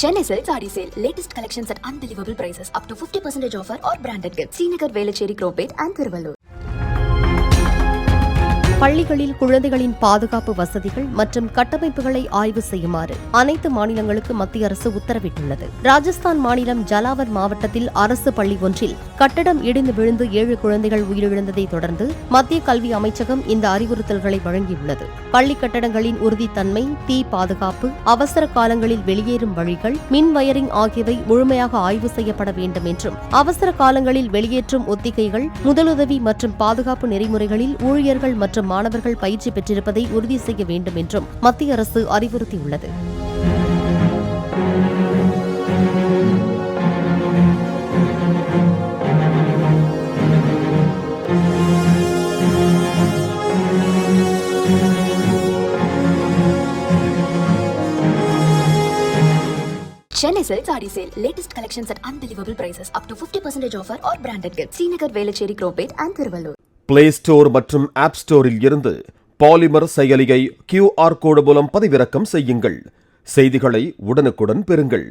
Chennai Silk Saree Sale. Latest collections at unbelievable prices. Up to 50% offer or branded gifts. Srinagar, Velachery, Cropate and Thiruvallur. பள்ளிகளில் குழந்தைகளின் பாதுகாப்பு வசதிகள் மற்றும் கட்டமைப்புகளை ஆய்வு செய்யுமாறு அனைத்து மாநிலங்களுக்கு மத்திய அரசு உத்தரவிட்டுள்ளது. ராஜஸ்தான் மாநிலம் ஜலாவர் மாவட்டத்தில் அரசு பள்ளி ஒன்றில் கட்டடம் இடிந்து விழுந்து 7 குழந்தைகள் உயிரிழந்ததை தொடர்ந்து மத்திய கல்வி அமைச்சகம் இந்த அறிவுறுத்தல்களை வழங்கியுள்ளது. பள்ளி கட்டடங்களின் உறுதித்தன்மை, தீ பாதுகாப்பு, அவசர காலங்களில் வெளியேறும் வழிகள், மின் வயரிங் ஆகியவை முழுமையாக ஆய்வு செய்யப்பட வேண்டும் என்றும், அவசர காலங்களில் வெளியேற்றும் ஒத்திகைகள், முதலுதவி மற்றும் பாதுகாப்பு நெறிமுறைகளில் ஊழியர்கள் மற்றும் மாணவர்கள் பயிற்சி பெற்றிருப்பதை உறுதி செய்ய வேண்டும் என்றும் மத்திய அரசு அறிவுறுத்தியுள்ளது. Chennai Silk Saree Sale. Latest collections at unbelievable prices. Up to 50% offer or branded gifts. Srinagar, Velachery, Cropate and Thiruvallur. Play store மற்றும் ஆப் ஸ்டோரில் இருந்து பாலிமர் செயலியை QR கோடு மூலம் பதிவிறக்கம் செய்யுங்கள். செய்திகளை உடனுக்குடன் பெறுங்கள்.